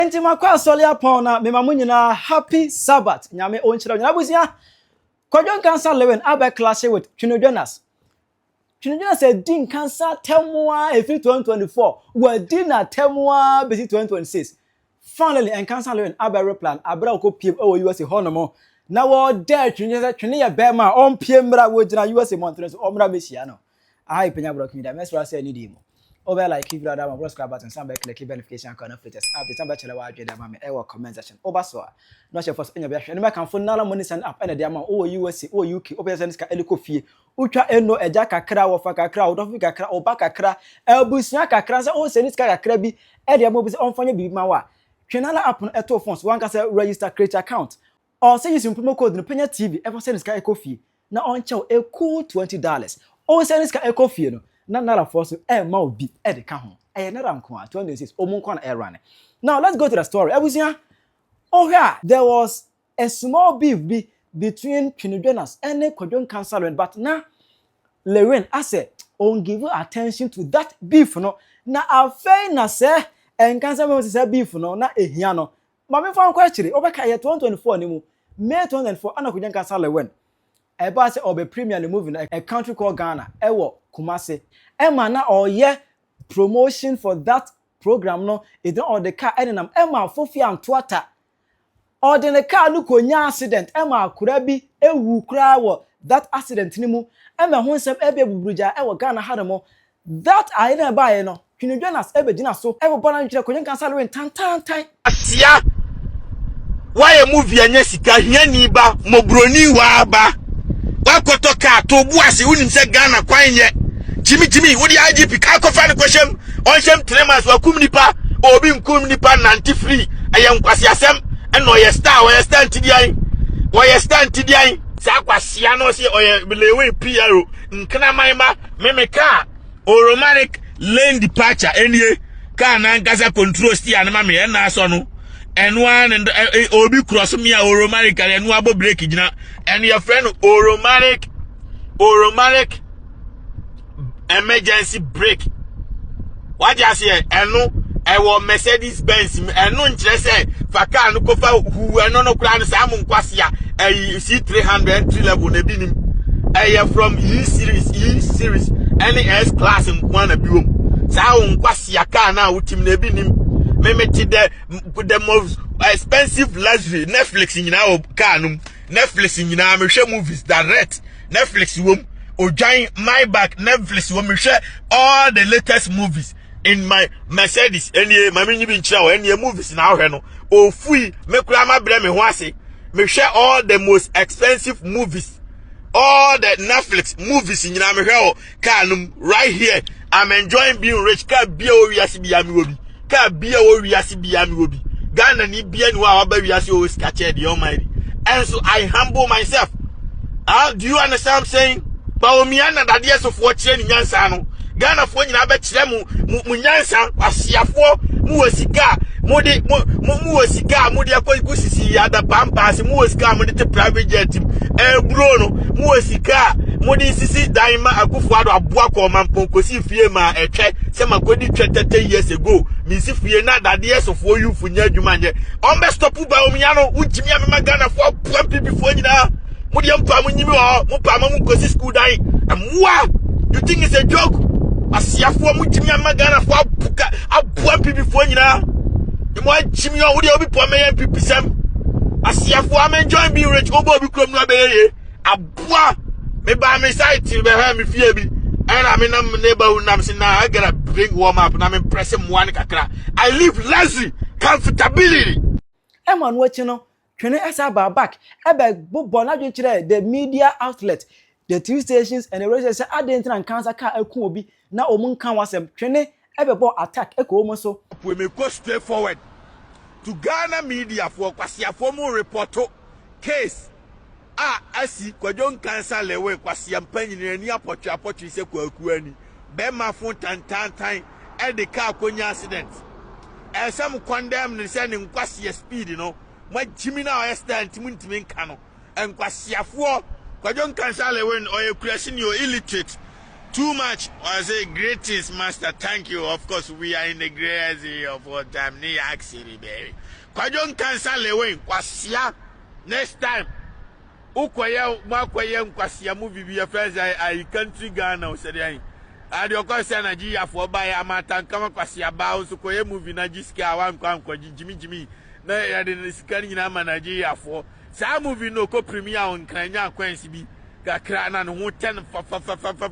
Entima kwa soli upon na me mamu nyina happy Sabbath. Nyame onchira nyina busia. Kwadwo Nkansah Lilwin abe clash with Twene Jonas. Twene Jonas said din cancer temwa efi 2024. We din na temwa besi 2026. Finally Nkansah Lilwin abe replan abra ko piem o USA honomo. Na wo there Twene ya be ma on piem bra wo gina USA months o mra mesia no. Ai penya bro kimi da mesra say ni di mo. Over like if you are that one, subscribe button, some click notification icon of latest updates. Some bachelor wa jeda mama ewa comment section. Over so. No share first any be hwe. No can phone nala money send up any dey am o USA o UK. Over send ska eliko fie. Utwa eno eja kakra wo fa kakra wo dofi kakra o ba kakra. Ebusia kakra say o send ska kakra bi e dey am obi say on fanya bi ma wa. Twenala app no eto phones one can say register create account. Or say use promo code no PENYAH TV ever send ska eco fee. Na on chow a cool $20. O send ska eco fee no. Na nara force ma obi e de ka ho e nara nko a 26 omunko na run. Now let's go to the story. Abusia here there was a small beef between Twene Jonas and Kwadwo Nkansah Lilwin, but now Lilwin I said on give attention to that beef no na afei na say Nkansah Lilwin say beef no na ehia no ma me fa nko akire obeka ye 2024 ni mu May 2024 ana Kwadwo Nkansah Lilwin eba say obe premier the movie a country called Ghana ewo Kumase Emma na oye promotion for that program no it don on the car enam Emma fofi antwata or the car no konya accident Emma akura bi ewu kura wo that accident ni mu Emma ho nsem ebe buburuja ewo Ghana hademo that aye na ba ye no Twene Jonas ebe gina so ebe bona ntire Kwadwo Nkansah Lilwin tan asia why movie anya sika hia ni ba mobroni wa ba wakoto ka to buase unim se Ghana kwanye Jimmy what the IGP ka ko fa ne kwashem on 3 months wa kum nipa obi nkum nipa nanti free ayam kwase asem eno ye star ntidian wo ye star ntidian sa kwasia no se oye Lilwin PRO nkana manma memeka automatic lane departure enie ka na Nkansah control steer na me na so no eno and obi cross me automatic eno abo break gina and your friend automatic emergency brake. What you say? Eno ewo Mercedes Benz eno nkyere say fa car no kofa hu eno no kura no say am nkwasia C300 entry level na bi nim from E series any S class nkwa na biwom sa nkwasia car na wutim na bi nim memeti the most expensive luxury Netflix nyina o car no Netflix nyina me hwe movies direct Netflix wom Ojan my back Netflix when me share all the latest movies in my Mercedes any mami nyi bi nchira any movies na ahwe no ofui me kura ma bre me ho ase me share all the most expensive movies all the Netflix movies nyina me hwe o kanum right here. I'm enjoying being rich ka bia o wiase bia me obi ka bia o wiase bia me obi Ghana ni bia ni wa ba wiase o skache the almighty, and so I humble myself. Do you understand what I'm saying? Baomiana da dia so fo kire ni nyansa no Ghana fo nyina ba kire mu nyansa asiafo mu wasika mu wasika mu de akọ sisi ya da pampas mu wasika mu de te private jet bro no mu wasika mu de sisi daima akufo ado aboa ko mampo kosi fie ma etwe se makodi 30 years ago mi si fie na da dia so fo yufu nya adwuma nje on be stop Baomia no ujimi amema Ghana fo pampi before nyina Mudiampa munyimi wo mupama mukosi school dai amwa you think it's a joke asiafo mutimi amagana fo abuka abua pipi fo nyina imo ajimi wo de obi pome yan pipi sam asiafo am enjoy being rich obo obi krom no abeye abua me ba me site be ha me fie bi and me na neighbor na me say na I gotta bring warm up na me press mo an kakra I live lazy comfortability Emma no no Twene esa back ebe bobo na dwekire the media outlet the TV stations and the radio say adentin and cancer car ekun obi na omunkan wasem Twene ebe bo attack eko omo so we may go straight forward to Ghana media for kwasia for mo report case asi Kwadwo Nkansah Lilwin kwasia mpanyini ani apotwe se kwaku ani be ma fun tantantan e de car konya accident some condemn ni say ni kwasia speed no my Jimmy now stand ntimi nka no enkwasiafo Kwadwo Nkansah Lilwin or you crashing your illiterate Too much. I say greetings, master. Thank you. Of course, we are in the greatest year of all time. New York City, baby. Kwadwo Nkansah Lilwin, kwasia. Next time. Ukwaye nkwasia movie be friends I country Ghana said ade okwase Nigeria for buy amata nkama kwasia ba so koye movie na jiska wan kwa jimi na ya de sika nyina ma Nigeria for sa movie no ko premier on kranya kwansi bi kakra na no ho 10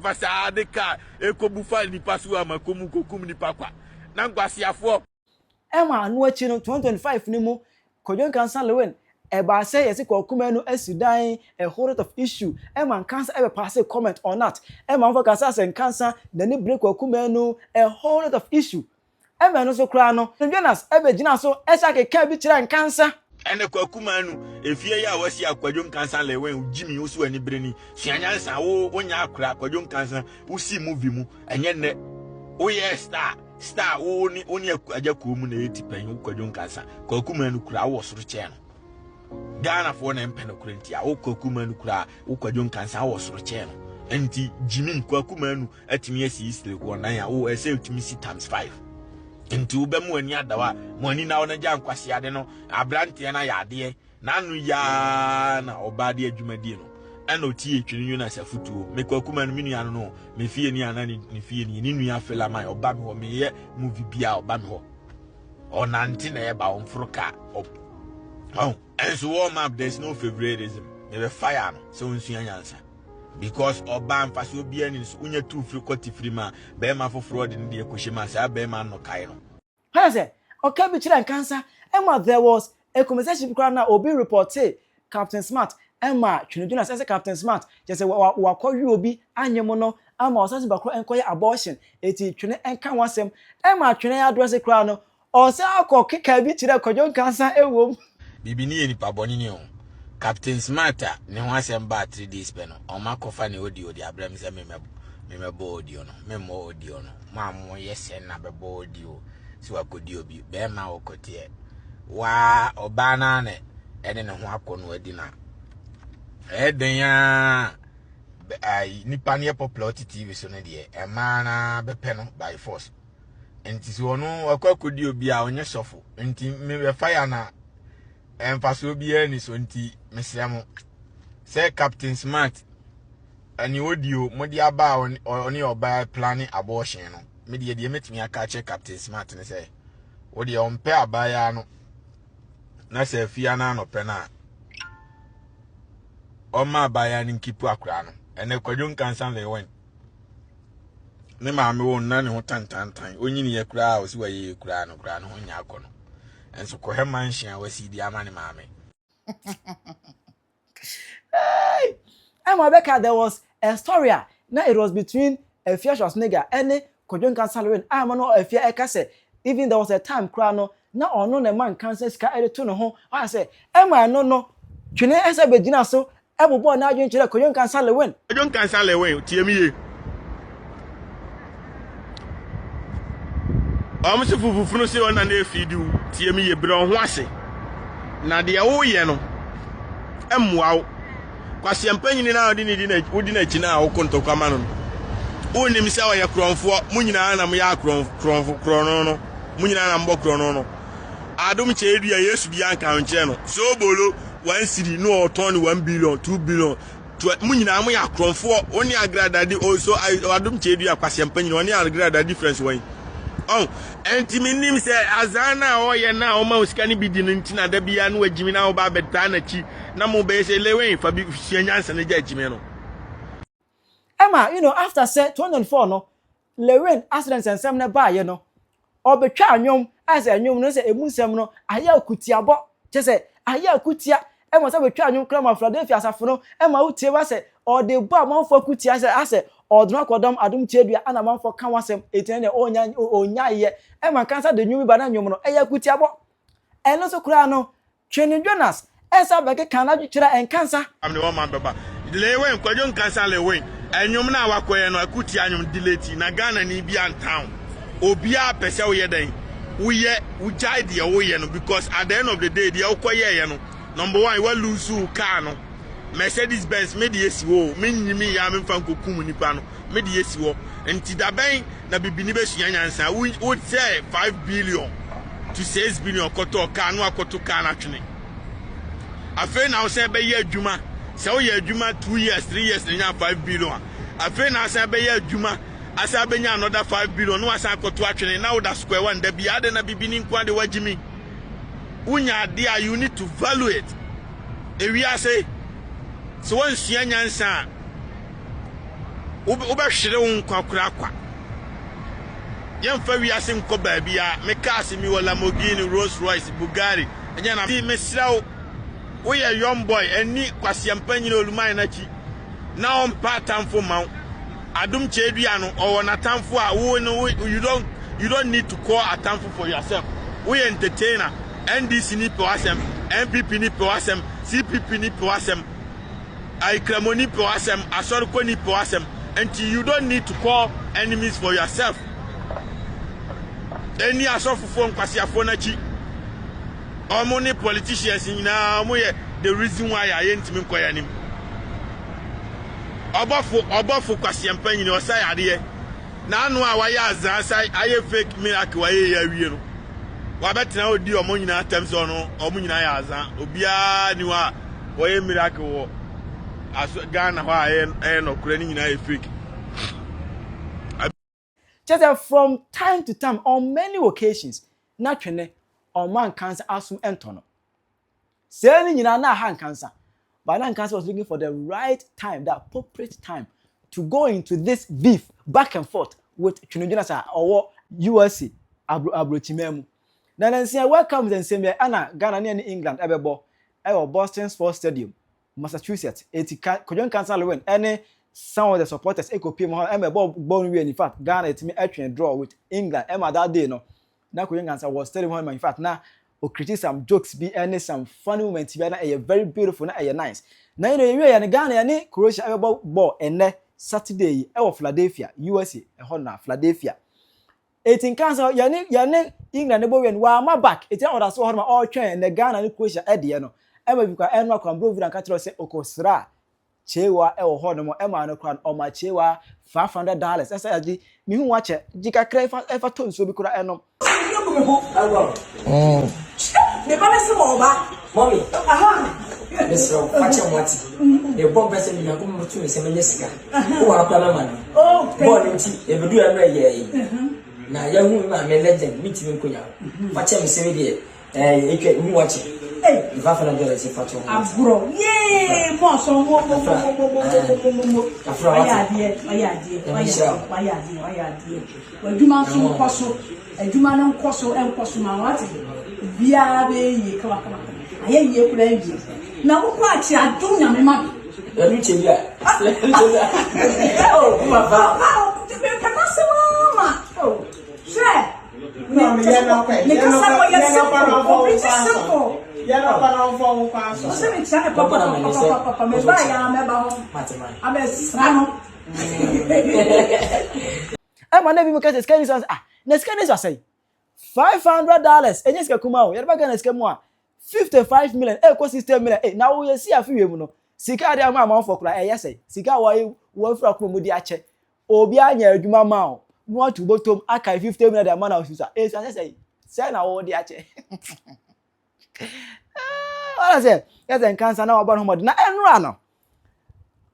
fa sa de ka ekobufa nipa so amakomu kokum nipa kwa na nkwasia for ema anu achi no 2025 ni mu Kwadwo Nkansah Lilwin eba say yes kwakumenu asidan a whole lot of issue ema Nkansah ebe pass a comment on that ema mfa kasa say Nkansah na ni break kwakumenu a whole lot of issue ema no so kra no Jonas ebe gina so esa keka bi kira Nkansah ene kwakumenu efie ya wasi Kwadwo Nkansah Lilwin Jimmy usu ani breni suanyansa wo wonya akra Kwadwo Nkansah usi movie mu enye ne wo ye star wo ni oni ajaku mu na etipan Kwadwo Nkansah kwakumenu kra wo soro che no Ghana for na mpene kurenti a Kwakumenu kura Kwadwo Nkansah wo soro che no enti Jimmy Kwakumenu atimi asi isle ko nan ya wo ese utimi si times 5 enti wo be mu ani adawa mu ani na wona gya nkwase ade no abrante na ya ade na anu ya na obade adwumadi no ana otie Twene Jonas afutuo me Kwakumenu minu ya no me fie ni ana ni fie ni nu ya fela man oba me ho me ye movie bia oba me ho onante na ye ba onfroka oh, and so warm up, there's no favoritism. Never fire, so unsuyansa. Because Obam Faso Bianis, Unya 2 free free man, Bema for fraud in the Kushima, Bema no Kaino. I say, okay, but Nkansah, Emma, there was a conversation now, Obi reported Captain Smart, Emma, Twene Jonas as a Captain Smart, just say, what call you Obi, and your mono, Emma was asking about inquire abortion, 80 Twene Nkansah, Emma, Twene address a crown, or say, I'll call kick a bit to the Kwadwo Nkansah, a woman. Bibini ni paboni ni o Captain Smarta ne ho asem ba 3 days pe no o ma kofa ne audio di abram se me bo audio no me mo audio no ma mo yesen na be bo audio si wa kodi obi be ma wo kotie wa obana ne ene ne ho akono adi na eden ya ai nipa ne popular TV so ne de e ma na be pe no by force enti si wono akwa kodi obi a onye sofo enti me be fire na Faso biya ni so nti mesramo say Captain Smart ani audio modi aba oni oba planning abortion no me de metimi aka che Captain Smart ne say wo de on pe abaya no na se fia na no pe na o ma abaya ni nkipu akura no ene Kwadwo Nkansah Lilwin ne ma me won na ne ho tantantan onyini ye kura o si wa ye kura no ho nya akono and so ko hemanhia wasi di amane maame Hey, Emma there was a story now it was between a fierce nigga and Kwadwo Nkansah Lilwin I am no a fear ekase even there was a time cry no na ono na man Nkansah ska ereto no ho I say Emma no Twene esa begina so ebobo na adwen kire Kwadwo Nkansah Lilwin tie mi ye Amse fufufuno se ona na efidu tie mi ye bre ho ase na de wo ye no emwawo kwase mpanyini na odi na chi na awokonto kwama no onim se oye kronfo munyina na mo ya kronfo no munyina na mbo krono no adom che edua Yesu bia nka nche no so bolo 1 cedi no oton 1 billion 2 billion munyina mo ya kronfo oni agrada di also adom che edua kwase mpanyini oni agrada difference wan oh enti minim se azana oye na o ma uskani bidi ntina da bia no agimi na o ba beta na chi na mo be se Lilwin fa bi fianyansa na agimi no Emma after say 2004 no Lilwin accident and some na ba ye no obetwa anwom as anwom no se emunsem no aya akutiabo che se aya akutia Emma se betwa anwom kra ma Philadelphia asafo no Emma utie wa se o de bo amanfo akutia se ase odno akodom adom tiedua ana manfo ka wasem etene ne onya ye Emma Nkansah de nyumi ba na nwom no aya akutiabo eno so kra no Twene Jonas esa beke kana kira Nkansah amne wo man beba Lilwin Kwadwo Nkansah Lilwin enwom na awakoye no akutia anwom delete na Ghana ni bia town obia pese wo ye den wo ye wo jai de wo ye no because at the end of the day de wo koye ye no number 1 you lose car no Mercedes Benz me de esi wo me nyimi ya me mfa nkokum nipa no me de esi wo enti da ben na bibini be sua nyansa would say 5 billion to 6 billion koto ka no akoto ka na twene afi na wo say be ye adwuma say wo ye adwuma 2 years 3 years na 5 billion afi na say be ye adwuma asa be nya another 5 billion no asa akoto atwene na wo da square one da bia de na bibini nkwa de wagimi unya dia you need to value it ewi ase so one sua nyansa ubahwere won kwakura kwa yemfa wi ase nko ba bia me cars mi wala Lamborghini Rolls Royce Bugatti enya na me srawo wo ye young boy eni kwasiampanyi oluman na chi na on part-time for maw adum chedua no owo na tamfo a wo no you don't need to call a tamfo for yourself we entertainer NDC ni po asem MPP ni po asem CPP ni po asem Aikramoni po asem Asorko ni po asem and you don't need to call enemies for yourself. Any asofo nkwasiafo na chi omo ni politicians nyina omo ye the reason why I ain't me nkoya nim obofo kwasiampa nyina osai ade na anu a waya azan aye fake miracle waye ya wie no wabetena odi omo nyina terms ono omo nyina ya azan obia ni wa waye miracle wo Ghana wa no kura ni nyina fake. Just from time to time on many occasions na Twene man cancer asum entono say ni nyina na ha cancer but na cancer was looking for the right time, the appropriate time to go into this beef back and forth with Twene Jonas or USA abrochimemu na nansia welcome then same ana Ghana ni England ebebo Boston Sports Stadium Massachusetts Kwadwo Nkansah Lilwin any some of the supporters ekopim ho born we in fact Ghana it me atwen draw with England that day no na Kwadwo Nkansah was telling him in fact na o critique some jokes be any some funny moments be na very beautiful na nice na you know we Ghana ni Croatia ball ene Saturday Philadelphia USA na Philadelphia 18 Nkansah yani England bo we wa ma back it order so ma all twen na Ghana ni Croatia de no bikwa enwa kwa mbro vira katro se okosra chewa ho no mo no kran o ma chewa $500 esa yaji mi hu wache jika kra efa to nso bi kura enom me ba se mo ba mommy aha mesro wache mwati e bomb se mi yakum mutu se menye sika wo akwa na man oh bon nti e bedu ya no ye na ya hu ma me legend mi ti me nkonya wache mi se me de ekwe hu wache il va faire de ces photos. Abro. Yeah, moi son mo. Ayadie. Waduma so kwaso. Aduma na nkoso enkoso ma wati. Bia be yi kala. Aye yi kula yi. Na wo kwa chi adum nya me ma. E mi che bia. Oh, ma va. Te be ka se mama. Oh. Che. No, me ya no kwa. Me ka sa ko ya simple. Yellow pan for Nkansah. So me tell papa me buy ya me ba ho. Abe sano. Ma na bi me ka se scan is na scan is say $500 enye sika kuma o yerba Ghana sika mu a 55 million ecosystem million na wo yesi afiwe mu no sika ade ama for kula yesai sika wo fura kuma mu di ache obi anya adwuma ma o no atu botom aka 50 million de ama na osusa say na wo di ache I say, yes, and Nkansah now about home. Na enrano.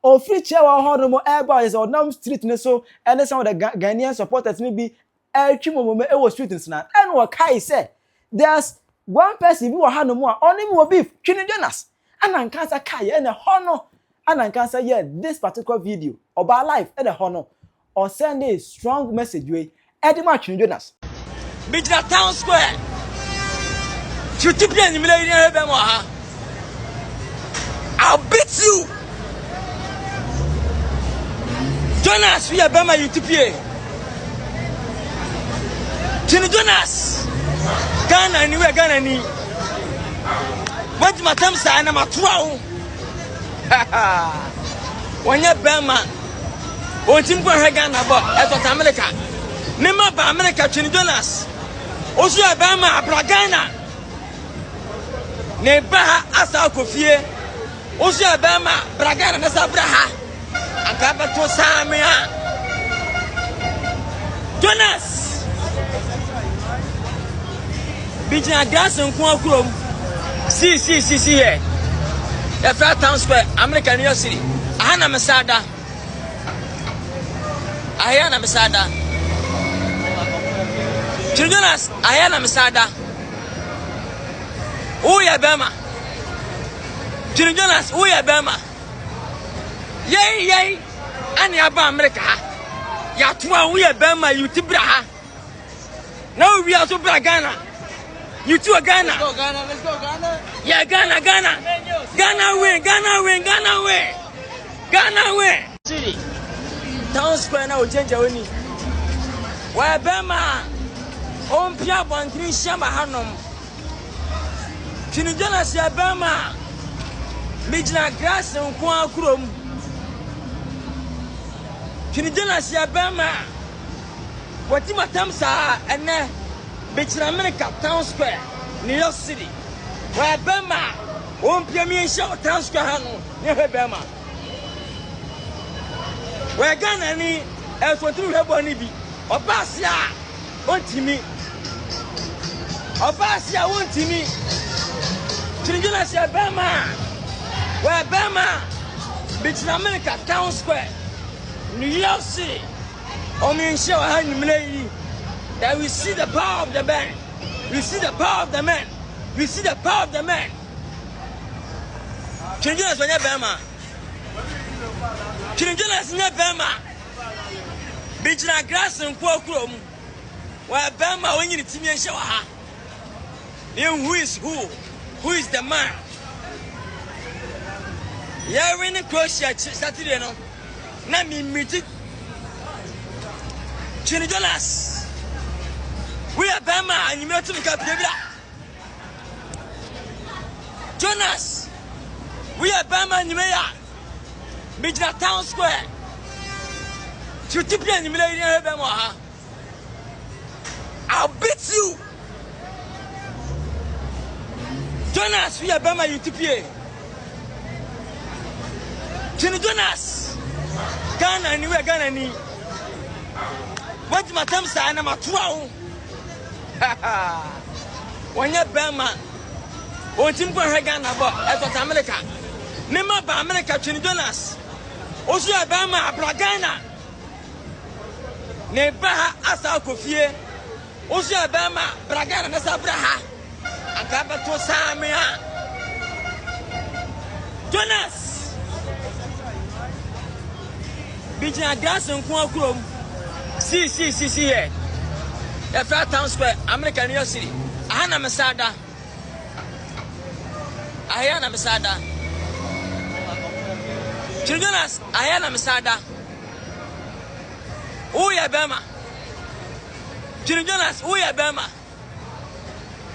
O free chair wa hono mo airbar is on street ne so and some of the Ghanaian supporters maybe twimo mo e street na and what kai say there's one person who hano mo only mo beef Twene Jonas and Nkansah kai and hono and Nkansah yeah this particular video about life and hono or send a strong message way Edema Twene Jonas Bijna Town Square Chutupian millionaire Bemoha. I'll beat you. Jonas, we are Bama Utopia. Twene Jonas. Ghana, anywhere Ghana ni. What my time say na matwa. When you Bama. O timpo he Ghana bo e America. Nema ba America Twene Jonas. Osu ya Bama abra Ghana. Neba asa kofie Usia Bama, Bragana, Nasabraha, and Kabato Samia. Jonas Bijna Gas and Kwakrum. See, here. The Fat Town Square, American New York City. Ahana Masada. Ayana Masada. Twene Jonas, Ayana Masada. Uya Bama. Twene Jonas, Uya Bama. Yay, Ani Aba America. Yatwa Uya Bama, you Tibraha. Now we are to Ghana. You two are Ghana. Let's go, Ghana. Yeah, Ghana. Ghana win. City. Town Square now change our name. Where Bama. Ompia Bantri Shamba Hanum. Twene Jonas ya Bama. Bijna grass and Kwa Krum. Twene Jonas ya Bama. What you matamsa and Bijna America Town Square, New York City. Where Bama. Ompia me show Town Square Hanu. Near Bama. Where Ghana ni F2 Hebonibi. Obasia. Ontimi. Obasia Ontimi. Twene Jonas ya Bama. Where Bama. Bijna America Town Square, New York City. Omi show Hanu. That we see the power of the man. We see the power of the man. We see the power of the man. Twene Jonas when you Bama. Twene Jonas when you Bama. Bijna grass and Kwakrum. Where Bama when you team and show her. Who is who? Who is the man? Yeah, we in Croatia Saturday no. Na me meet Twene Jonas. We are Bama and you met to the Jonas. We are Bama and you may Bijna Town Square. Tutipia and you may Bama. I'll beat you. Jonas, we are Bama Utopia. Twene Jonas. Ghana and you are Ghana ni. What my thumbs are and I'm a 12. When you Bama. Ontimpo Ghana about America. Nema ba America Twene Jonas. Osu Bama Bragana. Neba asa kofie. Osu Bama Bragana na sabraha. Akaba to Samia. Jonas. Bijna gas and Kwakrum. See here. The Fat Town Square, American New York City. Ahana Masada. Twene Jonas, Ayana Masada. Uya Bama. Twene Jonas, Uya Bama.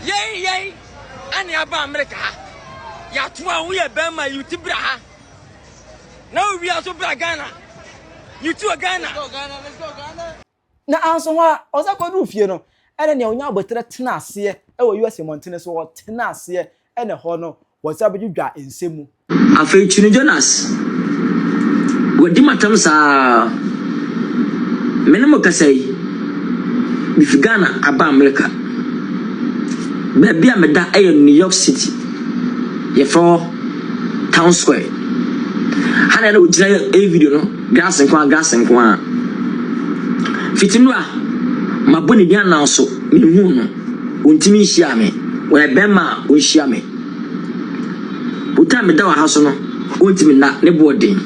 Yay, Ani Aba America. Yatwa Uya Bama, you Tibraha. Now we are to Ghana. You two are Ghana. Let's go, Ghana. Na anso wa oza kwadu fie no ene ne onya abotre tena ase e wo US Montane so wo tena ase ene ho no wo za bedwa ensemu afei Twene Jonas wadi matam sa menemo kasai bifigana aba America be bia meda aye New York City ye for Town Square hana na ojira e video no gas nkwa Fitimwa maboni dia na so mehu no ontimi hia me we bema o hia me utame da wa haso no ontimi na ne boden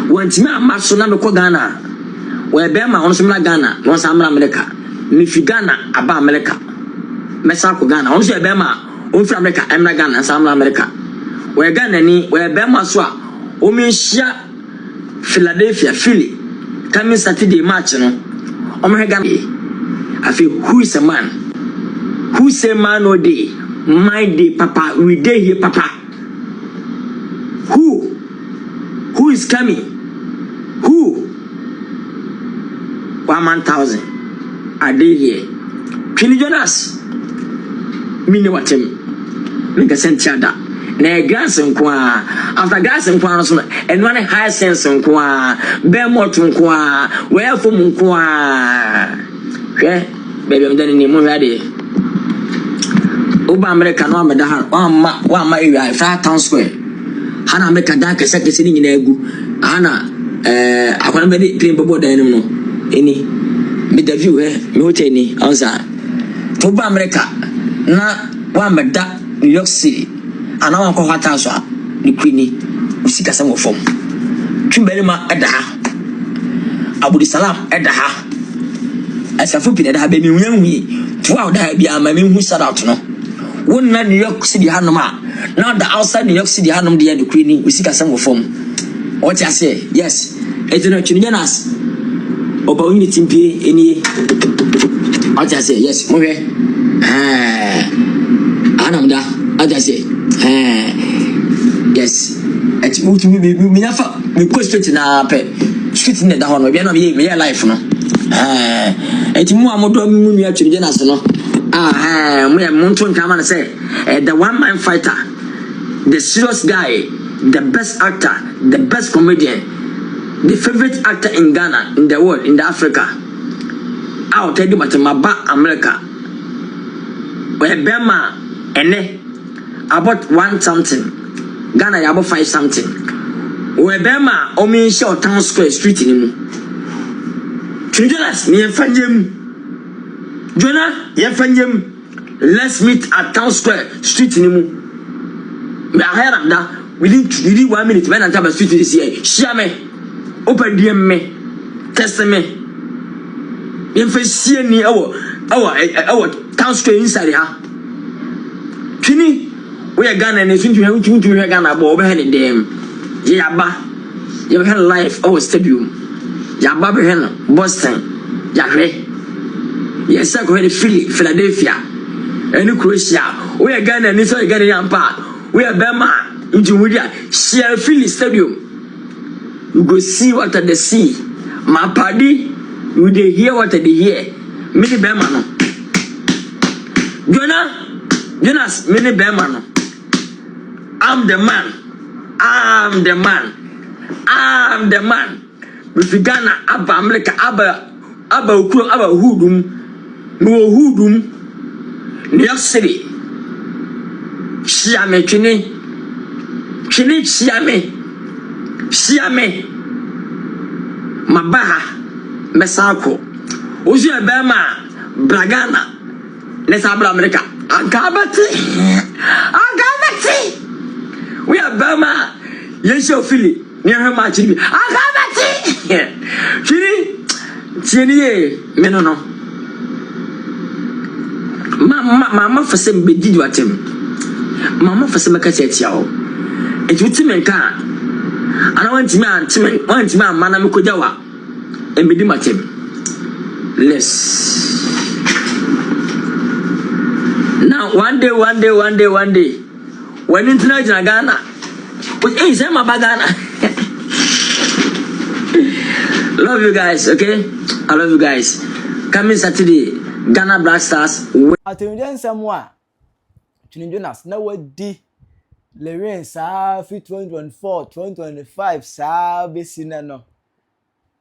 wontimi amaso na me ko Ghana we bema on so mla Ghana no sa mla America me fi Ghana aba America me sa ko Ghana on so bema on fi America emla Ghana sa mla America we Ghana ni we bema so a o me hia Philadelphia Philly coming Saturday match no omega afi who is a man who say man no day my day papa we day here papa who is coming who 1,000 a day here Twene Jonas mini watem mega sentiada na grass nkwa after grass nkwa no so eno na high sense nkwa bemot nkwa where from nkwa hwe baby am dani ni mo hwa de oba America no ameda ha wa ma area fra town square hana America da kese kese ni nyina egu hana akwana be train bobo dan no eni me da view me hotel ni onza oba America na wa meda New York City ana wan ko hata so ni kwini usika sam ofom twimberima eda ha Abudi Salam eda ha asafu pin eda ha be mi hunyanhui tuwa da bia ma mi hu shout out no wonna New York City hanom a now the outside New York City hanom de ni kwini usika sam ofom what you say yes etino Twene Jonas oba unity mpie eni what you say yes mo hwe anamda aja say yes et me nafa me go straight na pe street in the hono bia na me life no et mu amodo mu nua Twene Jonas no mu ya monto nkama na say the one man fighter, the serious guy, the best actor, the best comedian, the favorite actor in Ghana, in the world, in the Africa. I'll tell you about Maba America. Where Bema ene about 1 something, Ghana about 5 something. Where Bema omi show town square street in him. Twene Jonas ni fanjem. Jonah ye fanjem. Let's meet at town square street in him. Me ahera da within 1 minute when I tell street this year. Share me, open DM me, test me. If I see any our town square inside ha. Twene we are Ghana and soon to Ghana but over here them. Yaba you have life our stadium. Yaba be here Boston. Yahwe. Yes I go here Philadelphia. Any Croatia. We are Ghana and so Ghana yampa. We are Bema into Mudia. Share Philly Stadium. You go see what at the sea. My party, you dey hear what they hear. Mini Bema no. Jonas, mini Bema no. I'm the man. With Ghana, Abba America, Abba Ukuro, Abba Hudum, no Hudum, New York City. Shiame Twene Shiame Mabaha Mesako Ozu Bema Bragana Nesabla America Agabati we are Bema Yesho Philly near her match Agabati Twene Menono Mama for some bedi do atem Mama for some cassette yaw. It would seem and I want man, man, Kojawa, and Medimatim. Less. Now, one day, when internet in Ghana, with Ace and Bagana. Love you guys, okay? I love you guys. Coming Saturday, Ghana Black Stars. Attention, someone. Twene Jonas na wadi Lilwin sa fi 2024 2025 sa besina no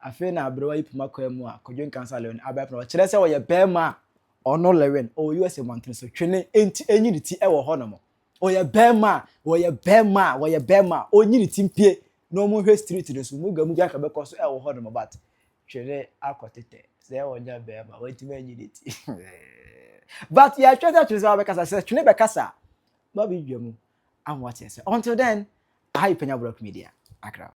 afi na abrewa yipuma kwemu a Kwadwo Nkansah Lilwin abapna kire se wo ye bema ono Lilwin o US mountain so Twene enti enyini ti e wo ho no mo o ye bema wo ye bema onyini ti mpie no mo hwe street do so mu gamu ga ka be ko so e wo ho no mo but Twene akotete se wo nya bema wo ti enyini ti but yeah, try to say because I said Twene bekasa. Bobby Dwemu. And what is it? Until then, I PENYAH Media. Accra.